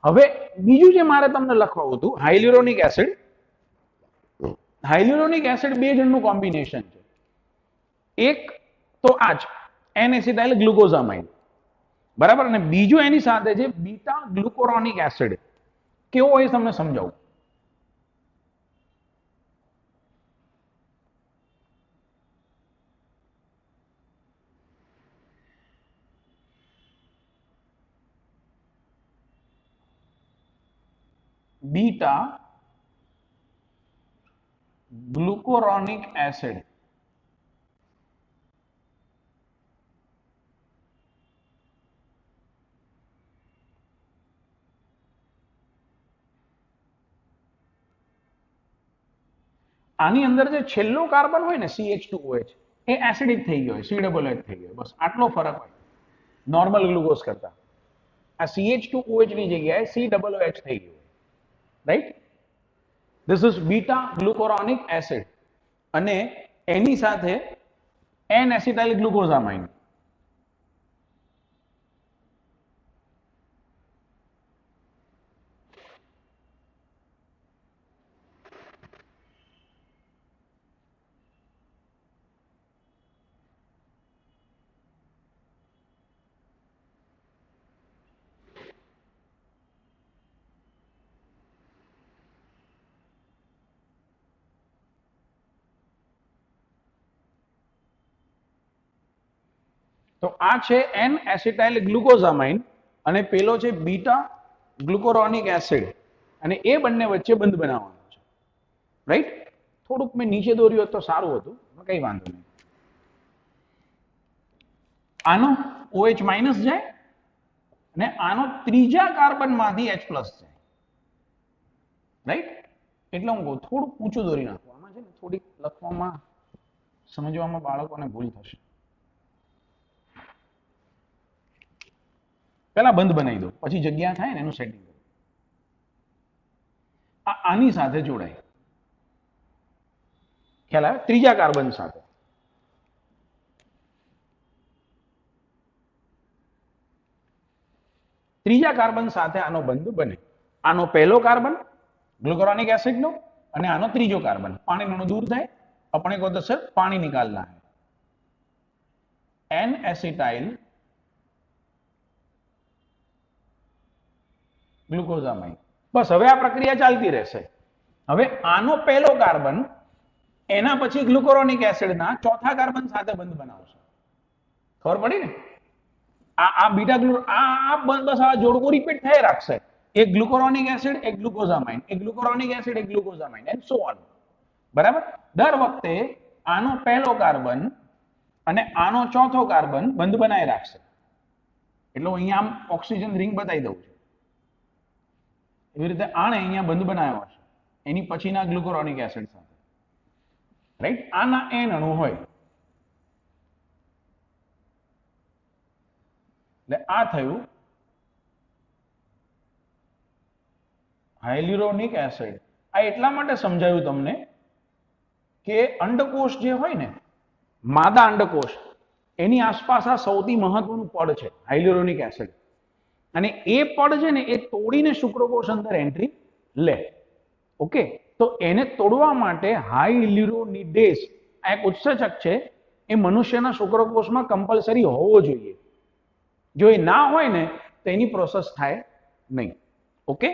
હવે બીજું જે મારે તમને લખવાનું હતું, હાઇલ્યુરોનિક એસિડ. હાઇલ્યુરોનિક એસિડ બે જણનું કોમ્બિનેશન છે. એક તો આ જ એન એસિટાઇલ ગ્લુકોઝામાઇન, બરાબર, અને બીજું એની સાથે છે બીટા ગ્લુકોરોનિક એસિડ. કેવો હોય તમને સમજાવું. Beta glucuronic acid. આની અંદર જે છેલ્લો કાર્બન હોય ને CH2OH એ એસિડિક થઈ ગયો હોય, COOH થઈ ગયો, બસ આટલો ફરક હોય નોર્મલ ગ્લુકોઝ કરતા. આ CH2OH ની જગ્યાએ COOH થઈ ગયું, right. This is beta glucuronic acid અને એની સાથે એન એસિટાઇલ ગ્લુકોઝામાઇન. તો આ છે એન એસિટાઇલ ગ્લુકોઝામાઇન અને પેલો છે બીટા ગ્લુકોરોનિક એસિડ અને એ બંને વચ્ચે બંધ બનાવવાનો છે, રાઈટ. થોડુંક મેં નીચે દોર્યું હોત તો સારું હતું, કઈ વાંધો નહીં. આનો OH માઇનસ જાય અને આનો ત્રીજા કાર્બનમાંથી H પ્લસ જાય, રાઈટ. એટલે હું કહું થોડુંક ઊંચું દોરી નાખું. આમાં છે ને થોડીક લખવામાં સમજવામાં બાળકોને ભૂલ થશે. પેલા બંધ બનાવી દો, પછી જગ્યા થાય ને એનું સેટિંગ કરો. આની સાથે જોડાય, ખ્યાલ આવે, ત્રીજા કાર્બન સાથે. ત્રીજા કાર્બન સાથે આનો બંધ બને. આનો પહેલો કાર્બન ग्लूकोरोनिक एसिड नो અને આનો ત્રીજો કાર્બન પાણીનો દૂર થાય, अपने को तो सिर्फ पानी निकालना है. N acetyl glucosamine. बस હવે આ પ્રક્રિયા ચાલતી રહેશે. હવે આનો પહેલો કાર્બન એના પછી ગ્લુકોરોનિક એસિડના ચોથા કાર્બન સાથે બંધ બનાવશે. ખબર પડી ને? આ બીટા ગ્લુ આ બસ આ જોડકું રિપીટ થઈ રાખશે. एक ग्लूकोरोनिक एसिड एक ग्लूकोजामाइन, एक ग्लूकोरोनिक एसिड एक ग्लूकोजामाइन एंड सो ऑन. बराबर. दर वखते आनो पहलो कार्बन અને આનો ચોથો કાર્બન બંધ બનાવી રાખશે. એટલે હું અહીંયા આમ ઓક્સિજન રિંગ બતાવી દઉં છું. એવી રીતે આને અહીંયા બંધ બનાવ્યો છે એની પછીના ગ્લુકોરોનિક એસિડ સાથે, રાઈટ. આના એન અણુ હોય એટલે આ થયું હાઇલ્યુરોનિક એસિડ. આ એટલા માટે સમજાયું તમને કે અંડકોષ જે હોય ને, માદા અંડકોષ, એની આસપાસ આ સૌથી મહત્વનું પડ છે હાઇલ્યુરોનિક એસિડ. અને એ પડ છે ને એ તોડીને શુક્રકોષ અંદર એન્ટ્રી લે. ઓકે, તો એને તોડવા માટે હાઇલ્યુરોનિડેઝ આ એક ઉત્સેચક છે, એ મનુષ્યના શુક્રકોષમાં કમ્પલસરી હોવો જોઈએ. જો એ ના હોય ને તો એની પ્રોસેસ થાય નહીં. ઓકે.